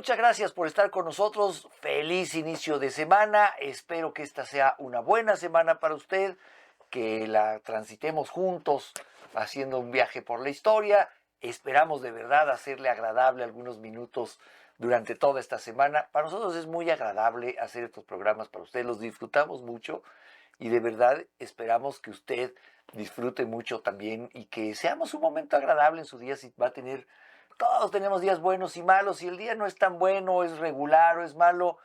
muchas gracias por estar con nosotros. Feliz inicio de semana. Espero que esta sea una buena semana para usted, que la transitemos juntos haciendo un viaje por la historia. Esperamos de verdad hacerle agradable algunos minutos durante toda esta semana. Para nosotros es muy agradable hacer estos programas para usted. Los disfrutamos mucho y de verdad esperamos que usted disfrute mucho también y que seamos un momento agradable en su día. Si va a tener, todos tenemos días buenos y malos. Si el día no es tan bueno, es regular o es malo,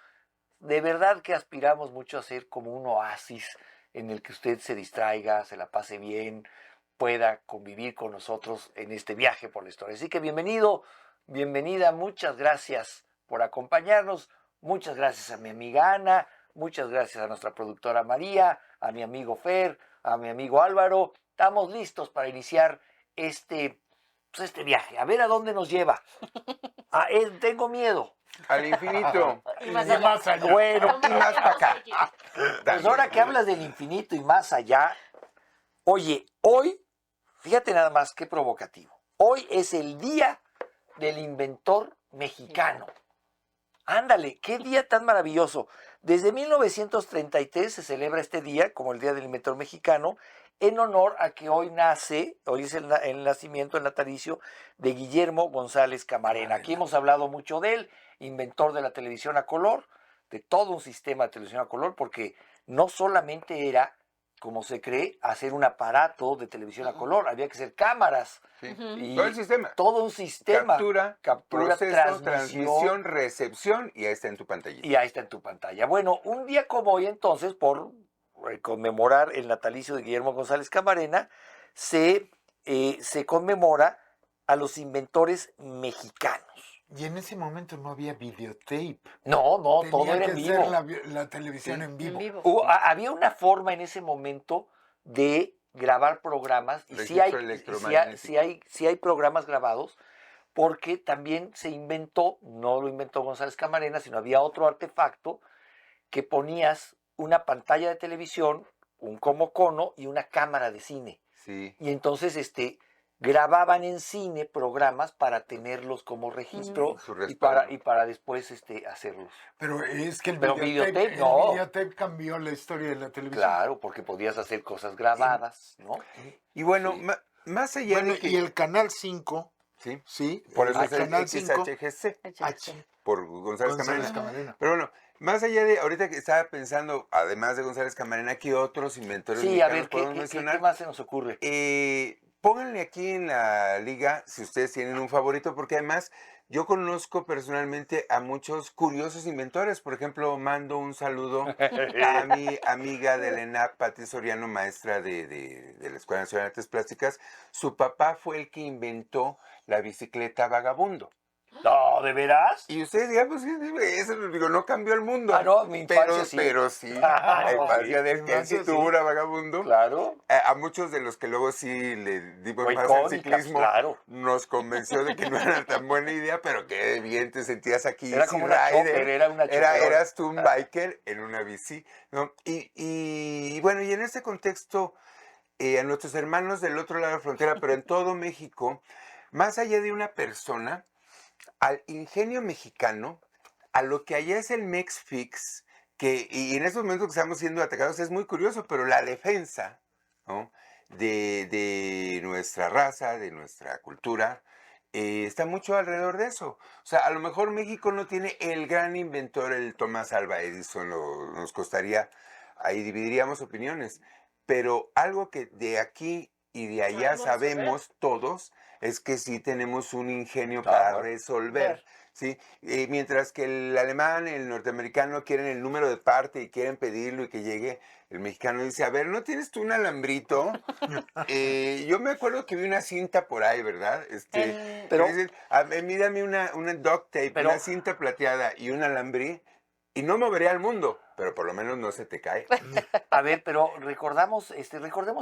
de verdad que aspiramos mucho a ser como un oasis en el que usted se distraiga, se la pase bien, pueda convivir con nosotros en este viaje por la historia. Así que bienvenido, bienvenida, muchas gracias por acompañarnos, muchas gracias a mi amiga Ana, muchas gracias a nuestra productora María, a mi amigo Fer, a mi amigo Álvaro. Estamos listos para iniciar este viaje, a ver a dónde nos lleva. Tengo miedo. Al infinito. Y más allá. Bueno, Y más para acá. pues ahora que hablas del infinito y más allá, oye, hoy, fíjate nada más qué provocativo. Hoy es el día del inventor mexicano. Ándale, qué día tan maravilloso. Desde 1933 se celebra este día como el Día del Inventor Mexicano en honor a que hoy es el nacimiento, el natalicio de Guillermo González Camarena. Aquí hemos hablado mucho de él, inventor de la televisión a color, de todo un sistema de televisión a color, porque no solamente era, como se cree, hacer un aparato de televisión a color, había que hacer cámaras. Sí. Y Todo el sistema. todo un sistema. Captura, proceso, transmisión, recepción y ahí está en tu pantalla. Y ahí está en tu pantalla. Bueno, un día como hoy entonces, por conmemorar el natalicio de Guillermo González Camarena, se conmemora a los inventores mexicanos. Y en ese momento no había videotape. No, todo Tenía era que en ser vivo. la televisión Sí. en vivo. Había una forma en ese momento de grabar programas y Registro electromagnético. sí hay programas grabados, porque también se inventó, no lo inventó González Camarena, sino había otro artefacto que ponías una pantalla de televisión, un como cono y una cámara de cine. Sí. Y entonces grababan en cine programas para tenerlos como registro y para después hacerlos. Pero es que el videotape cambió la historia de la televisión. Claro, porque podías hacer cosas grabadas, ¿no? Y bueno, Sí. más allá de que... Y el Canal 5, Sí, sí, por eso es el Canal 5, XHGC, H, por González González Camarena. Camarena. Pero bueno, más allá de, ahorita que estaba pensando, además de González Camarena, ¿qué otros inventores Sí, a mexicanos ver, podemos ¿qué mencionar? más se nos ocurre? Pónganle aquí en la liga si ustedes tienen un favorito, porque además yo conozco personalmente a muchos curiosos inventores. Por ejemplo, mando un saludo a mi amiga de la ENAP, Pati Soriano, maestra de la Escuela Nacional de Artes Plásticas. Su papá fue el que inventó la bicicleta vagabundo. No, ¿de veras? Y ustedes digan, pues eso, digo, no cambió el mundo. Ah, no, mi infancia sí. Pero sí, la infancia de que él sí tuvo una vagabundo. Claro. A muchos de los que luego sí le dimos Muy más al icónicas, ciclismo, claro. nos convenció de que no era tan buena idea, pero que bien te sentías aquí. Era como una chopper, era una choperona. Eras tú un biker en una bici, ¿no? Y bueno, y en este contexto, a nuestros hermanos del otro lado de la frontera, pero en todo México, más allá de una persona, al ingenio mexicano, a lo que allá es el Mex-Fix, y en estos momentos que estamos siendo atacados es muy curioso, pero la defensa, ¿no?, de nuestra raza, de nuestra cultura, está mucho alrededor de eso. O sea, a lo mejor México no tiene el gran inventor, el Thomas Alva Edison, nos costaría, ahí dividiríamos opiniones, pero algo que de aquí y de allá sabemos todos es que sí tenemos un ingenio para resolver, ¿sí? Mientras que el alemán, el norteamericano quieren el número de parte y quieren pedirlo y que llegue, el mexicano dice, a ver, ¿no tienes tú un alambrito? Yo me acuerdo que vi una cinta por ahí, ¿verdad? Pero dicen, mídame una duct tape, una cinta plateada y un alambrí, y no movería al mundo, pero por lo menos no se te cae. A ver, pero recordemos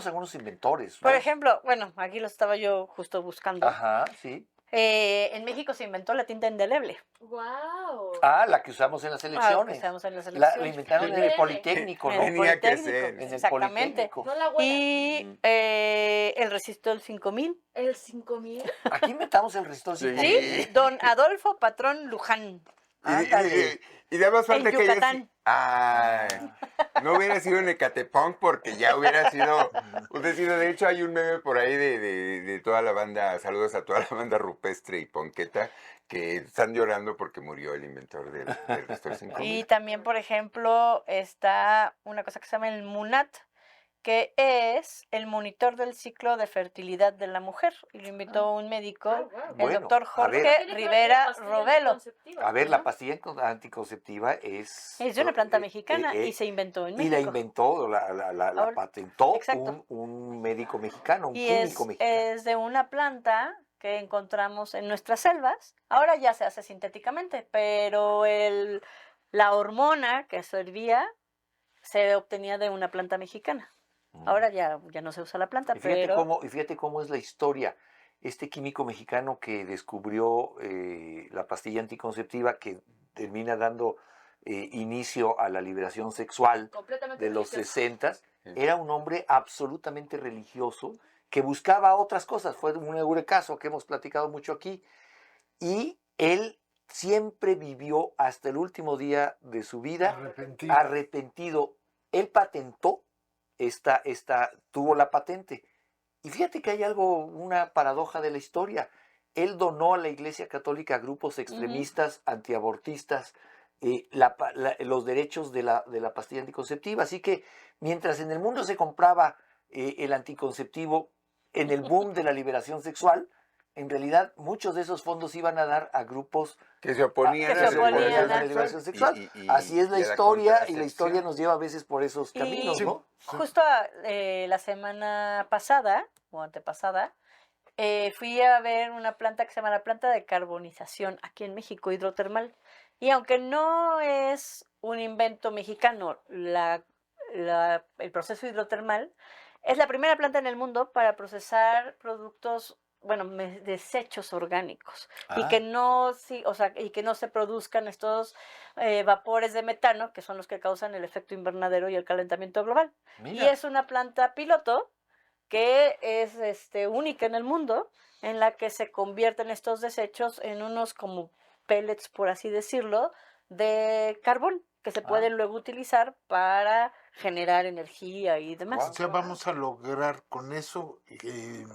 algunos inventores, ¿no? Por ejemplo, bueno, aquí lo estaba yo justo buscando. Ajá, sí. En México se inventó la tinta indeleble. ¡Wow! Ah, la que usamos en las elecciones. que usamos en las elecciones. La inventaron en el Politécnico, ¿no? En el Tenía que Politécnico, ser. En el exactamente. Politécnico. No la buena. Y el resistor 5000. El 5000. Aquí inventamos el resistor Sí. 5000. Sí, don Adolfo Patrón Luján. Ándale. Y nada más falta En que haya Yucatán. Ay, no hubiera sido en Ecatepunk porque ya hubiera sido un destino. De hecho, hay un meme por ahí de toda la banda, saludos a toda la banda rupestre y ponqueta, que están llorando porque murió el inventor del Restor 5000. Y también, por ejemplo, está una cosa que se llama el MUNAT, que es el monitor del ciclo de fertilidad de la mujer. Y lo invitó un médico, el Bueno, doctor a ver. Jorge Rivera Robelo. A ver, la pastilla anticonceptiva Es de una planta eh, mexicana eh, y se inventó en y la México. inventó, la Ahora- patentó exacto. un médico mexicano, un Y químico mexicano. es de una planta que encontramos en nuestras selvas. Ahora ya se hace sintéticamente, pero la hormona que servía se obtenía de una planta mexicana. Ahora ya no se usa la planta, Y fíjate pero y fíjate cómo es la historia. Este químico mexicano que descubrió la pastilla anticonceptiva que termina dando inicio a la liberación sexual de los 60, era un hombre absolutamente religioso que buscaba otras cosas. Fue un eurekazo que hemos platicado mucho aquí. Y él siempre vivió hasta el último día de su vida Arrepentido. arrepentido. Él patentó tuvo la patente. Y fíjate que hay una paradoja de la historia. Él donó a la Iglesia Católica a grupos extremistas, antiabortistas, los derechos de la pastilla anticonceptiva. Así que mientras en el mundo se compraba el anticonceptivo en el boom de la liberación sexual, en realidad muchos de esos fondos iban a dar a grupos Que se oponían Que se oponían a a- la liberación sexual. y- Así es la y a la historia, y la historia contracepción. nos lleva a veces por esos caminos, Y ¿no? justo la semana pasada o antepasada, fui a ver una planta que se llama la planta de carbonización aquí en México, hidrotermal. Y aunque no es un invento mexicano, el proceso hidrotermal es la primera planta en el mundo para procesar productos, bueno, desechos orgánicos y Ah. que no, y que no se produzcan estos vapores de metano que son los que causan el efecto invernadero y el calentamiento global. Y Mira. es una planta piloto que es única en el mundo, en la que se convierten estos desechos en unos como pellets, por así decirlo, de carbón, que se pueden luego utilizar para generar energía y demás. O sea, vamos a lograr con eso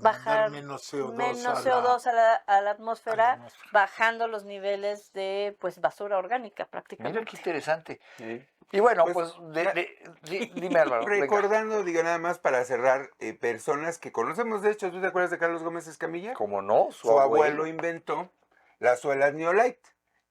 Bajar mandar menos CO2 menos a la- CO2 a la atmósfera, atmósfera. bajando los niveles de basura orgánica Mira prácticamente. qué interesante. Sí. Y bueno, Pues, dime Álvaro. venga. Recordando, digo nada más para cerrar, personas que conocemos, de hecho, ¿tú te acuerdas de Carlos Gómez Escamilla? ¿Cómo no? Su abuelo inventó las suelas Neolite,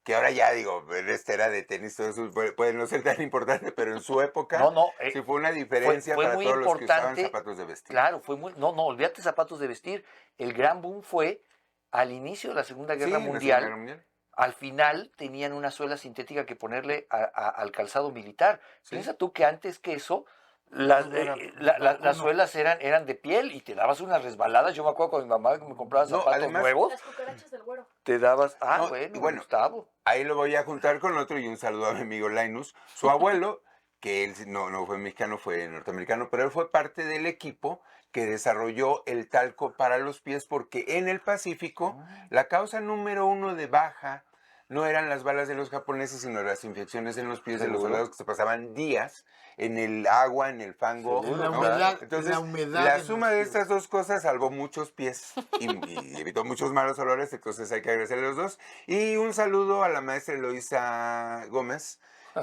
que ahora ya digo, este era de tenis, todo eso puede no ser tan importante, pero en su época No, sí fue una diferencia fue para muy todos los que usaban importante. zapatos de vestir. Claro, no, olvídate zapatos de vestir. El gran boom fue al inicio de la Segunda Sí, Guerra en la Mundial. Segunda Guerra Mundial. Al final tenían una suela sintética que ponerle al calzado militar. Sí. Piensa tú que antes que eso, las suelas eran de piel y te dabas unas resbaladas. Yo me acuerdo con mi mamá que me compraba No, zapatos además- nuevos, Las cucarachas del güero. te dabas... No, bueno, y bueno, Gustavo. Ahí lo voy a juntar con otro y un saludo a mi amigo Linus. Su abuelo, que él no fue mexicano, fue norteamericano, pero él fue parte del equipo que desarrolló el talco para los pies porque en el Pacífico la causa número 1 de baja no eran las balas de los japoneses, sino las infecciones en los pies de los Seguro. soldados que se pasaban días en el agua, en el fango. Seguro, En la ¿no? humedad, Entonces, la humedad la en suma los de pies. estas dos cosas salvó muchos pies y evitó muchos malos olores, entonces hay que agradecerle a los dos. Y un saludo a la maestra Eloísa Gómez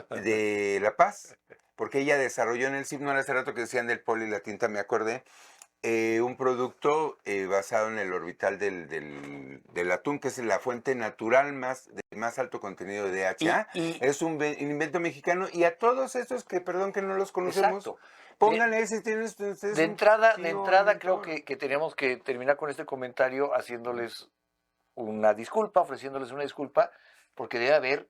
de La Paz, porque ella desarrolló en el CIP, hace rato que decían del poli y la tinta, me acordé, un producto basado en el orbital del atún, que es la fuente natural de más alto contenido de DHA. Es un invento mexicano y a todos estos que, perdón que no los conocemos, Exacto. pónganle si tienen ustedes De un entrada tío creo inventor. que tenemos que terminar con este comentario haciéndoles ofreciéndoles una disculpa, porque debe haber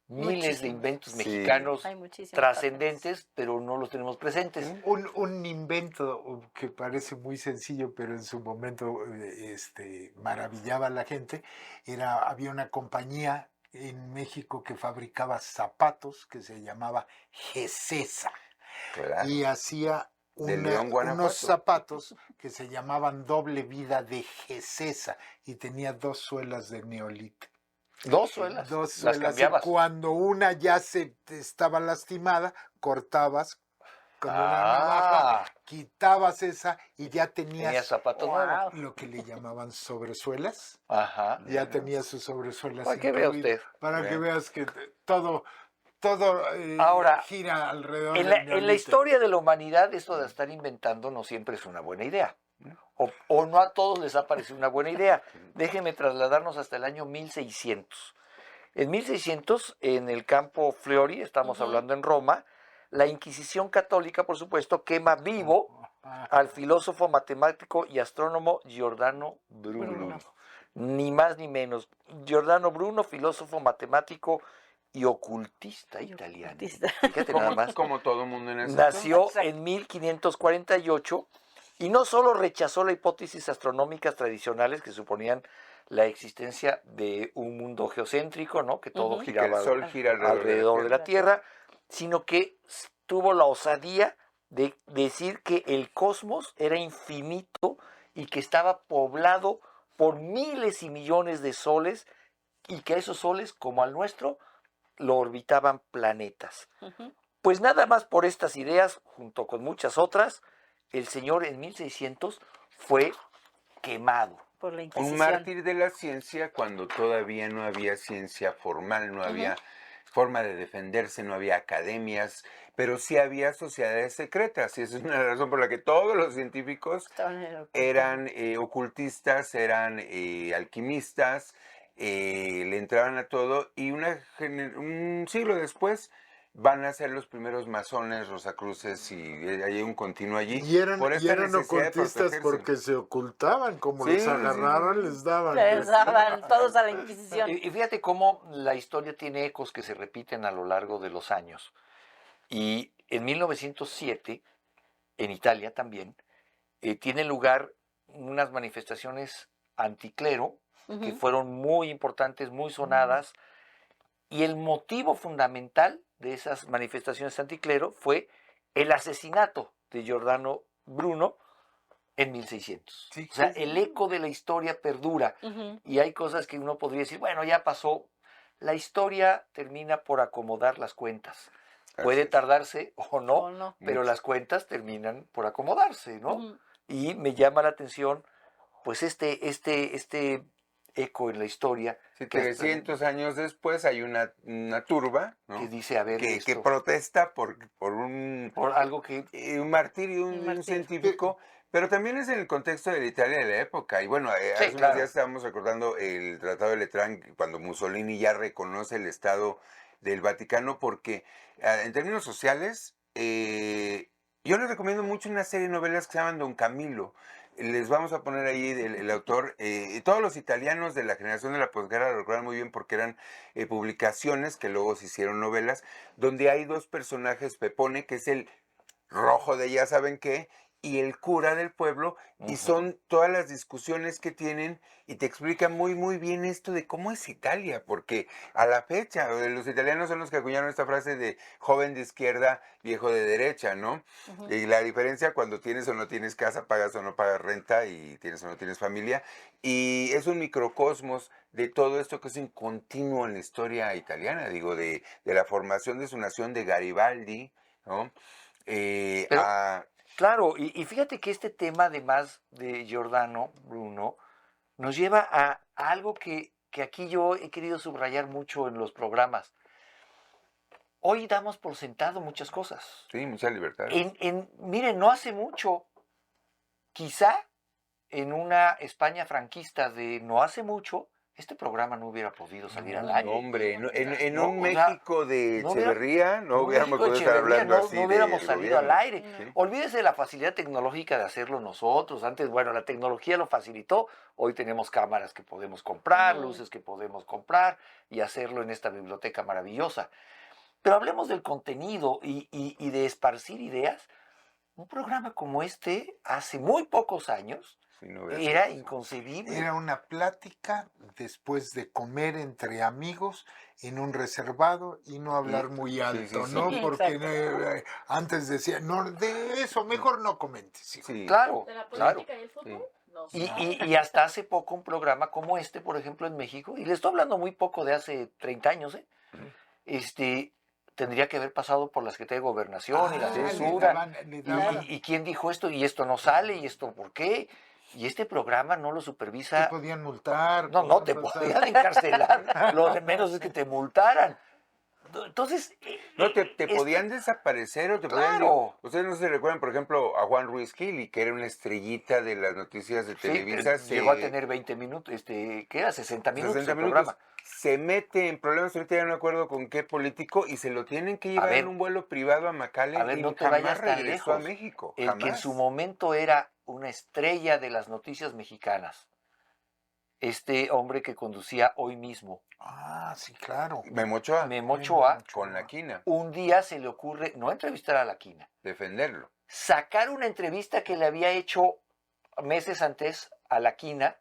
miles de Muchísimos. inventos Sí. mexicanos Hay muchísimas trascendentes, pero no los tenemos presentes. Un invento que parece muy sencillo, pero en su momento maravillaba a la gente, había una compañía en México que fabricaba zapatos que se llamaba Gesesa Claro. y hacía De León, Guanajuato. unos zapatos que se llamaban doble vida de Gesesa y tenía 2 suelas de neolite. Dos suelas. Dos Las suelas. Y cambiabas. cuando una ya se estaba lastimada, cortabas con una navaja, Ah, quitabas esa y ya tenías tenías zapatos Wow. nuevos. lo que le llamaban sobresuelas. Ajá. Ya Mira. tenías sus sobresuelas Para que vea incluidas, usted. para que Vean. veas que todo Ahora, gira alrededor En del la, en la neolítico. historia de la humanidad, esto de estar inventando no siempre es una buena idea. O no a todos les ha parecido una buena idea. Déjenme trasladarnos hasta el año 1600. En 1600, en el campo Fiori, estamos Ujú. hablando en Roma, la Inquisición católica, por supuesto, quema vivo Ah, al filósofo, matemático y astrónomo Giordano Bruno. Bruno. Ni más ni menos. Giordano Bruno, filósofo, matemático y ocultista italiano. Ocultista. Fíjate nada más. Como todo mundo en ese Nació Exacto. en 1548 y no solo rechazó la hipótesis astronómicas tradicionales que suponían la existencia de un mundo geocéntrico, ¿no? Que todo Ujú. y que el giraba sol gira alrededor de la Tierra, sino que tuvo la osadía de decir que el cosmos era infinito y que estaba poblado por miles y millones de soles y que a esos soles, como al nuestro, lo orbitaban planetas. Ujú. Pues nada más por estas ideas, junto con muchas otras, el señor en 1600 fue quemado. Por la Un Inquisición. mártir de la ciencia cuando todavía no había ciencia formal, no había forma de defenderse, no había academias, pero sí había sociedades secretas. Y esa es una razón por la que todos los científicos Estaban en el oculto. eran ocultistas, eran alquimistas, le entraban a todo y un siglo después van a ser los primeros masones, rosacruces y hay un continuo allí. Y eran, por y esta eran necesidad de ocultistas protegerse. porque se ocultaban, como Sí, los sí, agarraban, sí. les daban. Les daban todos a la Inquisición. Y fíjate cómo la historia tiene ecos que se repiten a lo largo de los años. Y en 1907, en Italia también, tiene lugar unas manifestaciones anticlero que Ujú. fueron muy importantes, muy sonadas. Y el motivo fundamental de esas manifestaciones anticlero fue el asesinato de Giordano Bruno en 1600. Sí, O sea, sí, el eco de la historia perdura. Ujú. Y hay cosas que uno podría decir, bueno, ya pasó. La historia termina por acomodar las cuentas. Puede Así es. tardarse o no, O no. pero Mucho. las cuentas terminan por acomodarse, ¿no? Ujú. Y me llama la atención, pues, este eco en la historia Sí, que hasta- 300 años después hay una turba, ¿no? que dice, a ver, que esto, protesta por un algo que martirio de Un un martirio. científico, pero también es en el contexto de la Italia de la época. Y bueno, Sí, hace unos claro. días estábamos recordando el Tratado de Letrán, cuando Mussolini ya reconoce el Estado del Vaticano, porque en términos sociales, yo les recomiendo mucho una serie de novelas que se llaman Don Camilo. Les vamos a poner ahí el autor. Todos los italianos de la generación de la posguerra lo recuerdan muy bien porque eran publicaciones que luego se hicieron novelas, donde hay dos personajes, Pepone, que es el rojo de ya saben qué, y el cura del pueblo, y Ujú. son todas las discusiones que tienen, y te explica muy, muy bien esto de cómo es Italia, porque a la fecha, los italianos son los que acuñaron esta frase de joven de izquierda, viejo de derecha, ¿no? Ujú. Y la diferencia cuando tienes o no tienes casa, pagas o no pagas renta, y tienes o no tienes familia, y es un microcosmos de todo esto que es un continuo en la historia italiana, digo, de la formación de su nación, de Garibaldi, ¿no? Pero- A Claro, y fíjate que este tema, además de Giordano Bruno, nos lleva a algo que aquí yo he querido subrayar mucho en los programas. Hoy damos por sentado muchas cosas. sí, mucha libertad. Miren, no hace mucho, quizá en una España franquista de no hace mucho, este programa no hubiera podido salir al aire. Hombre, en No, un o sea, México de no hubiera- Echeverría no No, hubiéramos México podido estar Echeverría, hablando no, así no hubiéramos del salido al gobierno. aire. No. Sí. Olvídese de la facilidad tecnológica de hacerlo nosotros. Antes, bueno, la tecnología lo facilitó. Hoy tenemos cámaras que podemos comprar, Ujú. luces que podemos comprar y hacerlo en esta biblioteca maravillosa. Pero hablemos del contenido y de esparcir ideas. Un programa como este, hace muy pocos años, Sí, no hubiera era sido. inconcebible. Era una plática después de comer entre amigos en un reservado y no hablar muy alto, sí, ¿no? sí. Porque Exacto. antes decía, no, de eso mejor no comentes. hijo". Sí. Claro, ¿De la claro. política y el fútbol? No Y, sé. y hasta hace poco un programa como este, por ejemplo, en México, y le estoy hablando muy poco de hace 30 años, este, tendría que haber pasado por la Secretaría de Gobernación y la Ah, censura. le Y, daban, y quién dijo esto y esto no sale y esto por qué. Y este programa no lo te supervisa. podían multar. No, te pasar. podían encarcelar. Lo de menos es que te multaran. Entonces, No, te esto- podían desaparecer o te podían... claro. Ustedes no se recuerdan, por ejemplo, a Juan Ruiz Gili, que era una estrellita de las noticias de Sí, Televisa. llegó a tener 20 minutos, ¿qué era? 60 minutos 60 el minutos. programa. Se mete en problemas, ahorita ya no me acuerdo con qué político, y se lo tienen que A llevar en ver, un vuelo privado a a McAllen ver, y no te jamás vayas tan regresó a lejos. México. El que en Jamás. su momento era una estrella de las noticias mexicanas, este hombre que conducía Hoy Mismo, Ah, sí, claro. Memo Ochoa, Memo Ochoa, con la quina, un día se le ocurre no entrevistar a la Quina, defenderlo. sacar una entrevista que le había hecho meses antes a la Quina,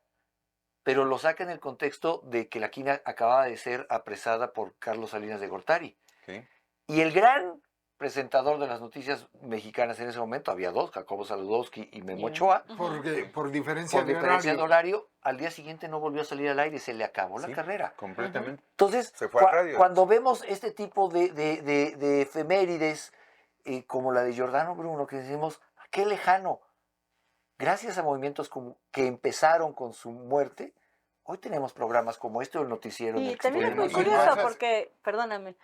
pero lo saca en el contexto de que la Quina acababa de ser apresada por Carlos Salinas de Gortari. ¿Sí? Y el gran presentador de las noticias mexicanas en ese momento, había dos, Jacobo Saludowski y Memo Ochoa, Por diferencia por de diferencia de horario. horario, al día siguiente no volvió a salir al aire, se le acabó la Sí, carrera. completamente. Entonces, Se fue a radio. cuando vemos este tipo de efemérides, como la de Giordano Bruno, que decimos, qué lejano, gracias a movimientos que empezaron con su muerte, hoy tenemos programas como este o el noticiero en Y el que también es estoy muy y curioso cosas- porque, perdóname,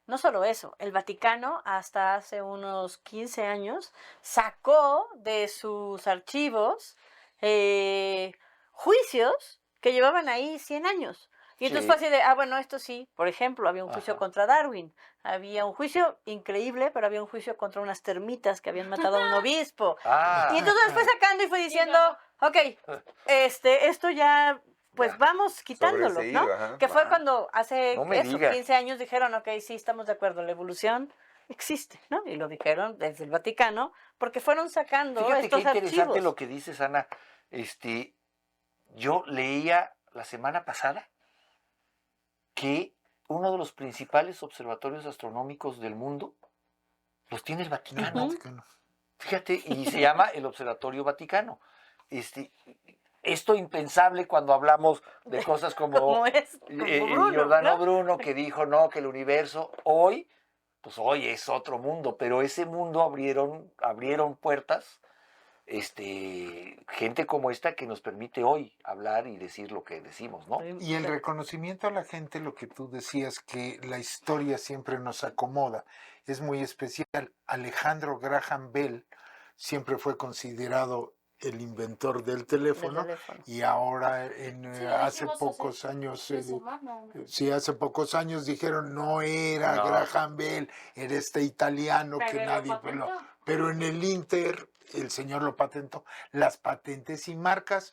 no solo eso, el Vaticano hasta hace unos 15 años sacó de sus archivos juicios que llevaban ahí 100 años. Y entonces Sí. fue así de, bueno, esto sí, por ejemplo, había un juicio Ajá. contra Darwin, había un juicio increíble, pero había un juicio contra unas termitas que habían matado a un obispo. Y entonces fue sacando y fue diciendo, ok, esto ya, pues Ya, vamos quitándolo, sobreseído, ¿no? ajá. Que fue Ah, cuando hace no me eso, digas. 15 años dijeron, ok, sí, estamos de acuerdo, la evolución existe, ¿no? Y lo dijeron desde el Vaticano, porque fueron sacando Fíjate qué estos interesante archivos. lo que dices, Ana. Yo leía la semana pasada que uno de los principales observatorios astronómicos del mundo los tiene el Vaticano. Vaticano. Fíjate, y se llama el Observatorio Vaticano. Esto impensable cuando hablamos de cosas como Como es, como Bruno, Giordano ¿no? Bruno, que dijo no, que el universo hoy, pues hoy es otro mundo, pero ese mundo abrieron puertas, gente como esta que nos permite hoy hablar y decir lo que decimos, ¿no? Y el reconocimiento a la gente, lo que tú decías, que la historia siempre nos acomoda, es muy especial. Alejandro Graham Bell siempre fue considerado el inventor del teléfono, teléfono. y ahora hace dijimos pocos años, de su mano. sí, hace pocos años dijeron no era No. Graham Bell, era este italiano que Pero lo nadie patentó. pero en el Inter el señor lo patentó. Las patentes y marcas,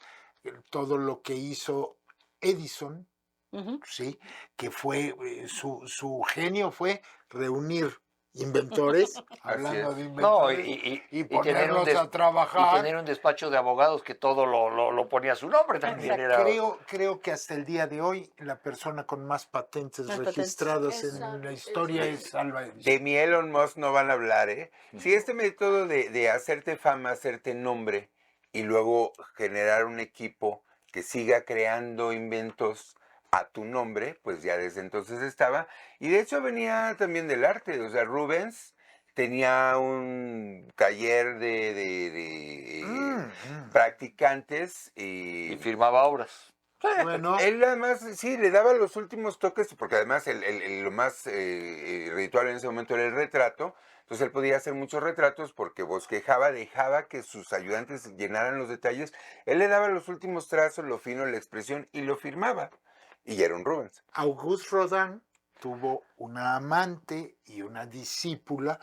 todo lo que hizo Edison, Ujú. sí, que fue su genio fue reunir inventores, hablando es. de No, inventores, y tener ponerlos a y trabajar. tener un despacho de abogados que todo lo ponía a su nombre también. Exacto. Creo que hasta el día de hoy la persona con más patentes Más patentes. registradas en Exacto, la historia exacto. es Alba Edison. De mi Elon Musk no van a hablar, ¿eh? Si este método de hacerte fama, hacerte nombre y luego generar un equipo que siga creando inventos a tu nombre, pues ya desde entonces estaba. Y de hecho venía también del arte, o sea, Rubens tenía un taller de practicantes Y firmaba obras. Bueno, él además, sí, le daba los últimos toques, porque además lo más ritual en ese momento era el retrato. Entonces él podía hacer muchos retratos porque bosquejaba, dejaba que sus ayudantes llenaran los detalles. Él le daba los últimos trazos, lo fino, la expresión, y lo firmaba. Y ya era un Rubens. Auguste Rodin tuvo una amante y una discípula,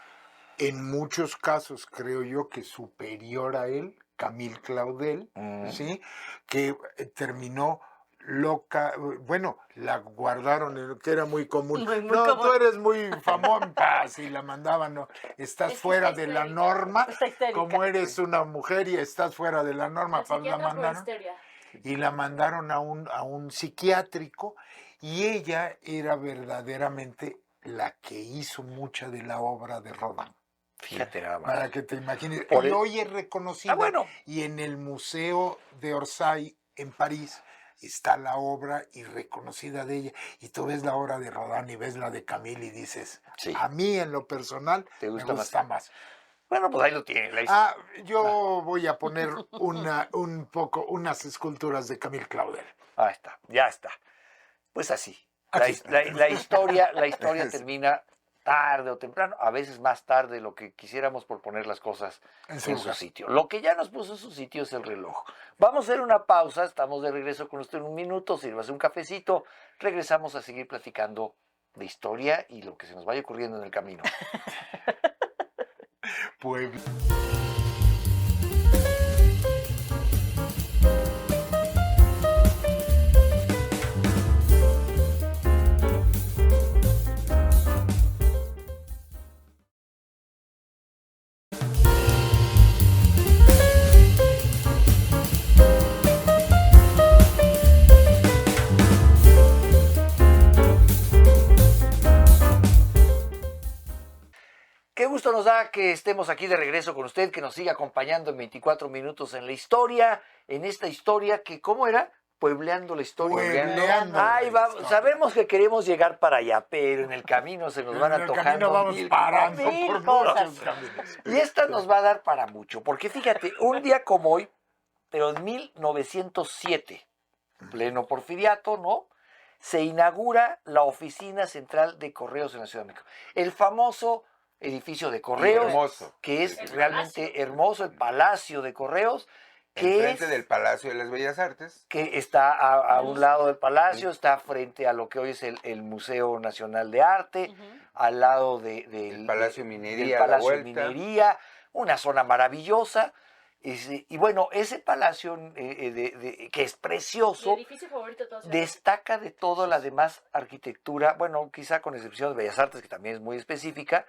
en muchos casos creo yo que superior a él, Camille Claudel, ¿sí? Que terminó loca, bueno, la guardaron, que era muy común. Muy No, común. tú eres muy famosa, si la mandaban, no, estás Es que fuera está de la histérica. norma, Está histérica. como eres una mujer y estás fuera de la norma, Al pues la psiquiatra por mandaron histeria. y la mandaron a un psiquiátrico, y ella era verdaderamente la que hizo mucha de la obra de Rodin. Fíjate nada más. Para que te imagines. Por Y el- hoy es reconocida. bueno. Y en el Museo de Orsay, en París, está la obra y reconocida de ella. Y tú ves la obra de Rodin y ves la de Camille y dices, Sí. a mí en lo personal ¿Te me gusta gusta más. Bueno, pues ahí lo tiene. Yo voy a poner unas esculturas de Camille Claudel. Ahí está, ya está. Pues así. Aquí está. La historia termina tarde o temprano, a veces más tarde de lo que quisiéramos por poner las cosas En en su su lugar. sitio. Lo que ya nos puso en su sitio es el reloj. Vamos a hacer una pausa, estamos de regreso con usted en un minuto, sírvase un cafecito, regresamos a seguir platicando de historia y lo que se nos vaya ocurriendo en el camino. Pues Qué gusto nos da que estemos aquí de regreso con usted, que nos siga acompañando en 24 minutos en la historia, en esta historia que, ¿cómo era? Puebleando la historia. Puebleando Ay, la va, historia. sabemos que queremos llegar para allá, pero en el camino se nos van en el antojando camino vamos mil parando cosas. mil por cosas. muchos caminos. Y esta nos va a dar para mucho, porque fíjate, un día como hoy, pero en 1907, pleno porfiriato, ¿no? Se inaugura la Oficina Central de Correos en la Ciudad de México. El famoso edificio de Correos, Hermoso. que es El realmente palacio. hermoso, el Palacio de Correos, que Enfrente es... del Palacio de las Bellas Artes. que está a un lado del palacio, está frente a lo que hoy es el Museo Nacional de Arte, Ujú. al lado del El Palacio Minería, del a la Palacio vuelta. Minería, una zona maravillosa. Y bueno, ese palacio que es precioso, edificio favorito de todos. destaca de toda la demás arquitectura, bueno, quizá con excepción de Bellas Artes, que también es muy específica,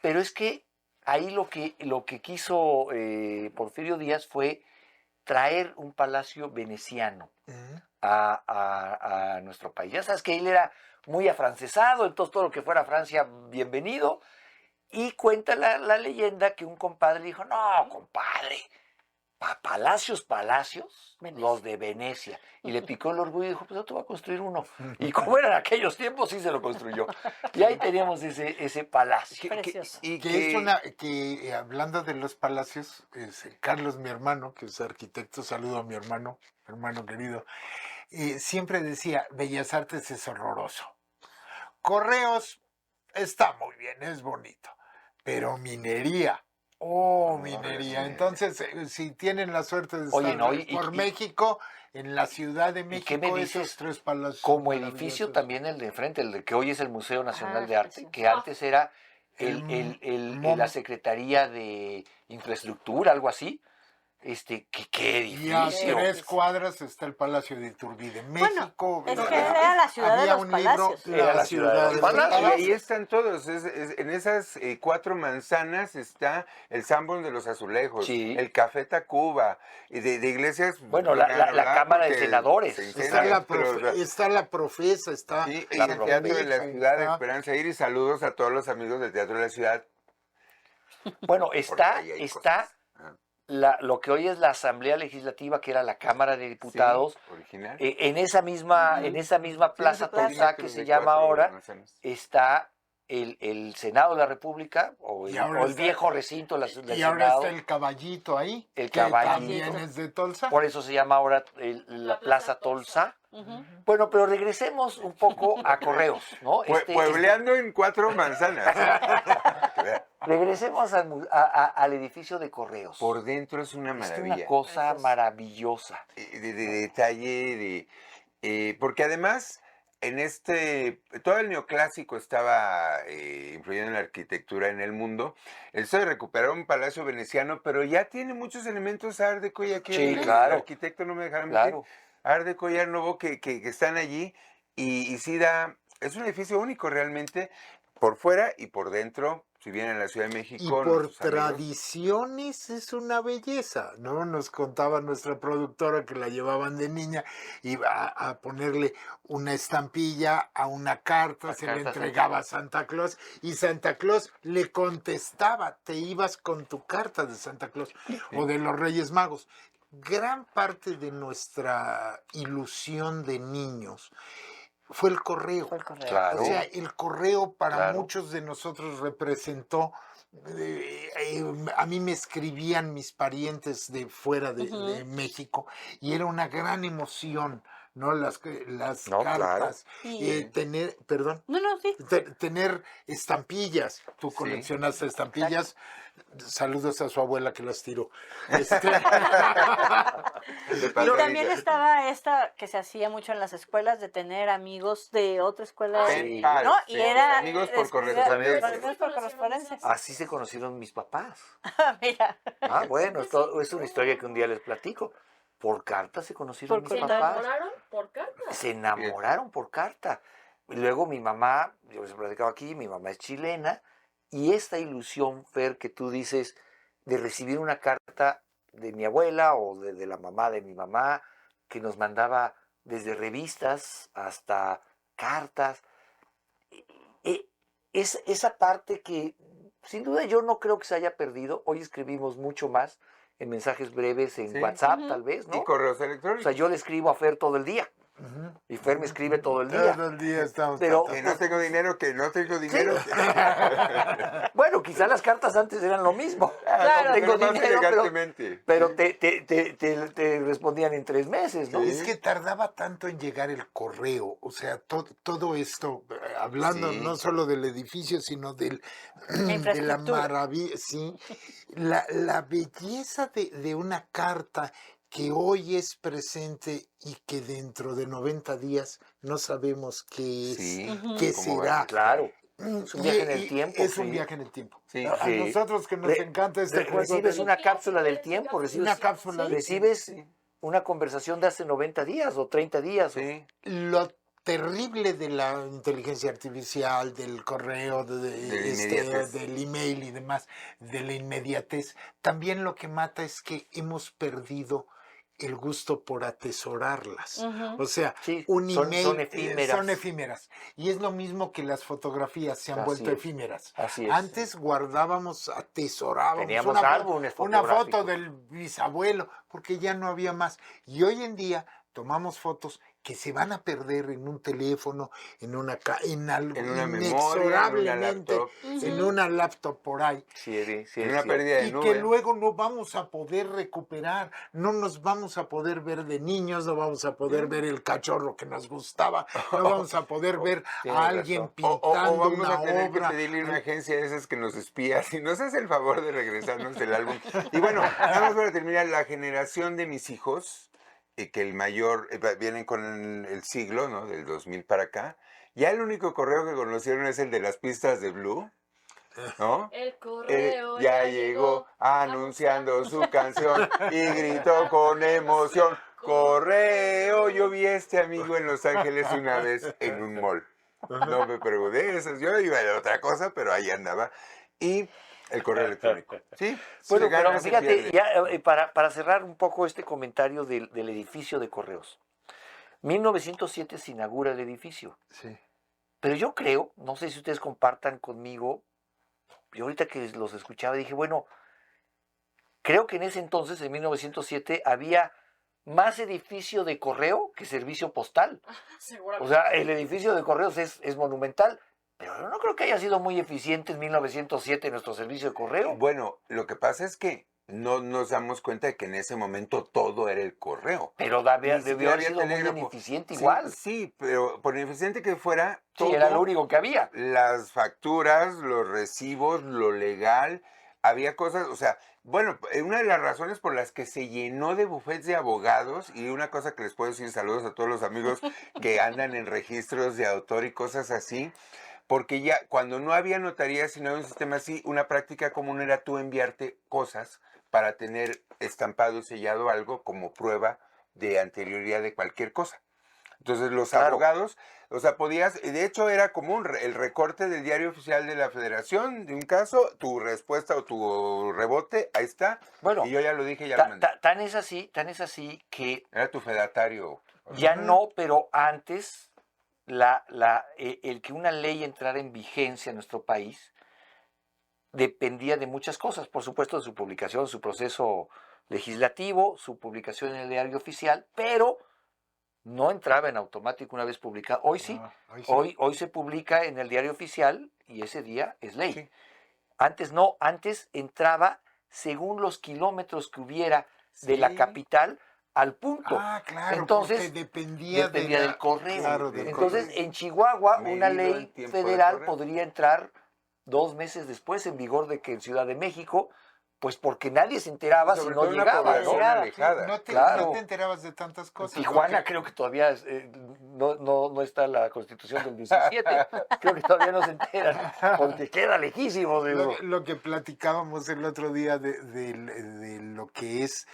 pero es que ahí lo que quiso Porfirio Díaz fue traer un palacio veneciano a nuestro país. Ya sabes que él era muy afrancesado, entonces todo lo que fuera Francia, bienvenido. Y cuenta la leyenda que un compadre le dijo, no, compadre, palacios, los de Venecia. Y le picó el orgullo y dijo, pues yo te voy a construir uno. Y como eran aquellos tiempos, sí se lo construyó. Y ahí teníamos ese palacio. Precioso. Y Que hablando de los palacios, Carlos, mi hermano, que es arquitecto, saludo a mi hermano querido, siempre decía, Bellas Artes es horroroso. Correos está muy bien, es bonito, pero minería. Minería. Entonces, si tienen la suerte de Oye, estar no, y- por y- México, en la Ciudad de ¿Y México, qué me esos dices? tres palacios Como edificio maravillosos. también el de enfrente, el de que hoy es el Museo Nacional Ah, de Arte, precioso. que antes era El la Secretaría de Infraestructura, algo así. ¿Qué Y a edificio? 3 cuadras está el Palacio de Iturbide. México. es que era la ciudad de había los un libro, palacios. Era la ciudad de los palacios. ahí están todos. En esas 4 manzanas está el Sanborns de los Azulejos, Sí. el Café Tacuba, y de iglesias. Bueno, no me hagan la hablar Cámara de porque Senadores. se Está incendian, la, pero, o sea, está la Profesa, está sí, y la el Teatro de la Profesa, Ciudad de está- Esperanza Ir, y saludos a todos los amigos del Teatro de la Ciudad. Bueno, porque está ahí hay está cosas. Ah, lo que hoy es la Asamblea Legislativa, que era la Cámara de Diputados, sí, original. en esa misma Plaza Sí, plaza. Tolsá, que se llama ahora, está el Senado de la República, o Y el, ahora o el está- viejo recinto del Y ahora Senado. está el caballito ahí, El que caballito. también es de Tolsa. Por eso se llama ahora la Plaza Tolsá. Ujú. Bueno, pero regresemos un poco a Correos, ¿no? Puebleando en 4 manzanas. Regresemos al edificio de Correos. Por dentro es una Es maravilla. una cosa Precioso. maravillosa. De detalle, porque además todo el neoclásico estaba influyendo en la arquitectura en el mundo. Esto de recuperar un palacio veneciano, pero ya tiene muchos elementos Art Deco, y aquí Sí, el claro. arquitecto no me dejará mentir. Claro. Art Deco y Art Nouveau que están allí, y sí es un edificio único realmente. por fuera y por dentro, si vienen a la Ciudad de Y México. por nuestros amigos. tradiciones es una belleza, ¿no? Nos contaba nuestra productora que la llevaban de niña, iba a ponerle una estampilla a una carta, La se carta le a Santa entregaba a Santa Claus y Santa Claus le contestaba, te ibas con tu carta de Santa Claus o de los Reyes Magos. Gran parte de nuestra ilusión de niños fue el correo. Fue el correo. Claro. O sea, el correo para Claro. muchos de nosotros representó, a mí me escribían mis parientes de fuera de México y era una gran emoción, ¿no? Las No, claro. cartas, Y- tener, perdón, No, no, sí. tener estampillas. Tú Sí. coleccionas estampillas. Saludos a su abuela que las tiró. Este, De Y Patrón también Villa. estaba esta que se hacía mucho en las escuelas de tener amigos de otra escuela. Sí. ¿No? Y Sí, era amigos por escribir- correspondencia. amigos por correspondencia. Así se conocieron mis papás. Mira. Ah, bueno, esto es una historia que un día les platico. Por carta se conocieron Por mis ¿Se carta. papás. enamoraron por carta? Se enamoraron por carta. Y luego mi mamá, yo les he platicado aquí, mi mamá es chilena, y esta ilusión, Fer, que tú dices, de recibir una carta de mi abuela o de la mamá de mi mamá, que nos mandaba desde revistas hasta cartas, es esa parte que sin duda yo no creo que se haya perdido. Hoy escribimos mucho más en mensajes breves en Sí. WhatsApp, Ujú. tal vez, Y ¿no? correos O electrónicos. sea, yo le escribo a Fer todo el día Ujú. y Fer me escribe todo el día. Todo el día estamos Pero- Que no tengo dinero, que no tengo dinero. Bueno, quizá las cartas antes eran lo mismo. Claro. No tengo Pero más dinero, elegantemente. pero te respondían en 3 meses, ¿no? Sí. Es que tardaba tanto en llegar el correo, o sea, todo esto, hablando Sí. no solo del edificio, sino de la infraestructura. maravilla, sí, la belleza de una carta que hoy es presente y que dentro de 90 días no sabemos qué es, Sí. Ujú. qué ¿Cómo va a será. ser? Claro. Es un viaje en el Y tiempo, Es un sí. viaje en el tiempo. Sí. A Sí. nosotros que nos encanta este juego. Recibes del- una cápsula del tiempo, recibes, Una cápsula del recibes una conversación de hace 90 días o 30 días. Sí. Lo terrible de la inteligencia artificial, del correo, Del inmediatez. del email y demás, de la inmediatez, también lo que mata es que hemos perdido el gusto por atesorarlas. Ujú. O sea, Sí, un son email efímeras. son efímeras. Y es lo mismo que las fotografías se han Así vuelto es. efímeras. Así es. Antes guardábamos, atesorábamos Teníamos una, álbumes una foto fotográficos. del bisabuelo, porque ya no había más. Y hoy en día tomamos fotos que se van a perder en un teléfono, en una en algo En una memoria, en una inexorablemente, laptop. en una laptop por ahí, Sí, sí, En sí, una sí. pérdida de y nube. que luego no vamos a poder recuperar, no nos vamos a poder ver de niños, no vamos a poder ver el cachorro que nos gustaba, no vamos a poder ver Tienes a alguien razón. pintando O vamos una a tener obra. que pedirle a una agencia de esas que nos espía. Si nos hace el favor de regresarnos el álbum. Y bueno, nada más para terminar, la generación de mis hijos, que el mayor, vienen con el siglo, ¿no? Del 2000 para acá. Ya el único correo que conocieron es el de las pistas de Blue, ¿no? El correo Ya llegó anunciando su canción y gritó con emoción. Correo, yo vi a este amigo en Los Ángeles una vez en un mall. No me pregunté eso, yo iba de otra cosa, pero ahí andaba. Y el correo electrónico. Sí, Bueno, se gana, pero se fíjate, pierde. ya para cerrar un poco este comentario del edificio de correos. 1907 se inaugura el edificio. Sí. Pero yo creo, no sé si ustedes compartan conmigo, yo ahorita que los escuchaba dije, bueno, creo que en ese entonces, en 1907, había más edificio de correo que servicio postal. O Seguramente. sea, el edificio de correos es monumental, pero yo no creo que haya sido muy eficiente en 1907 nuestro servicio de correo. Bueno, lo que pasa es que no nos damos cuenta de que en ese momento todo era el correo. Pero Ni debió siquiera haber había sido muy telégrafo. ineficiente Sí, igual. Sí, pero por ineficiente que fuera, Sí, todo, era lo único que había. las facturas, los recibos, lo legal, había cosas, o sea, bueno, una de las razones por las que se llenó de bufetes de abogados, y una cosa que les puedo decir, saludos a todos los amigos que andan en registros de autor y cosas así, porque ya cuando no había notarías y no había un sistema así, una práctica común era tú enviarte cosas para tener estampado y sellado algo como prueba de anterioridad de cualquier cosa. Entonces los Claro. abogados, o sea, podías, de hecho era común el recorte del diario oficial de la Federación de un caso, tu respuesta o tu rebote, ahí está. Bueno, Y yo ya lo dije, ya lo mandé. tan es así que Era tu fedatario. ya no, pero antes el que una ley entrara en vigencia en nuestro país dependía de muchas cosas, por supuesto de su publicación, su proceso legislativo, su publicación en el diario oficial, pero no entraba en automático una vez publicada. Hoy sí, Ah, hoy sí. hoy se publica en el diario oficial y ese día es ley. Sí. Antes no, antes entraba según los kilómetros que hubiera de la Sí. capital al punto. Ah, claro, Entonces, porque dependía, dependía del correo. Claro, del Entonces, correo. en Chihuahua, una Medido en ley tiempo de federal correo. podría entrar 2 meses después en vigor de que en Ciudad de México, pues porque nadie se enteraba si Sobre no todo en una llegaba, población ¿no? Llegaba. alejada. No te, Claro. no te enterabas de tantas cosas. En ¿no? Tijuana creo que todavía no está la constitución del 17. Creo que todavía no se enteran, porque queda lejísimo. Digo. Lo que platicábamos el otro día de lo que es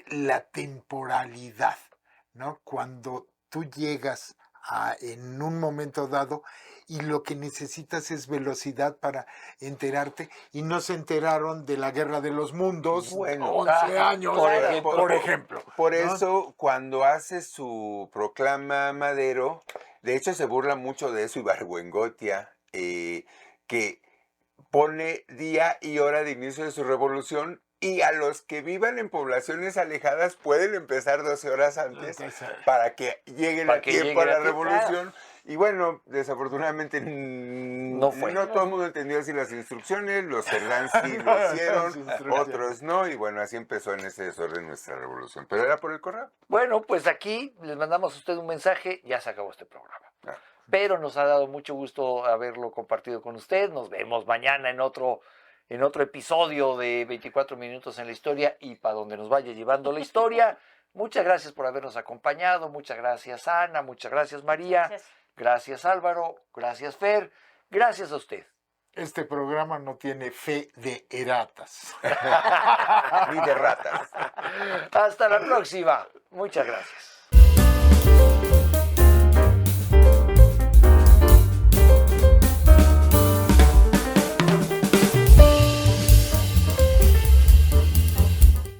la temporalidad, ¿no? Cuando tú llegas en un momento dado y lo que necesitas es velocidad para enterarte y no se enteraron de la Guerra de los Mundos Bueno, 11 años, por ejemplo. Por ¿no? eso, cuando hace su proclama Madero, de hecho se burla mucho de eso Ibargüengoitia, que pone día y hora de inicio de su revolución y a los que vivan en poblaciones alejadas pueden empezar 12 horas antes para que lleguen Para a que tiempo a lleguen la a tiempo, revolución. Y bueno, desafortunadamente No fue. no todo el mundo entendió así las instrucciones, los Cerdán sí lo hicieron, Las instrucciones. otros no, y bueno, así empezó en ese desorden nuestra revolución. Pero era por el correo. Bueno, pues aquí les mandamos a usted un mensaje, ya se acabó este programa. Ah. Pero nos ha dado mucho gusto haberlo compartido con usted. Nos vemos mañana en otro episodio de 24 minutos en la historia y para donde nos vaya llevando la historia. Muchas gracias por habernos acompañado. Muchas gracias, Ana. Muchas gracias, María. Gracias. Gracias, Álvaro. Gracias, Fer. Gracias a usted. Este programa no tiene fe de eratas. Ni de ratas. Hasta la próxima. Muchas gracias.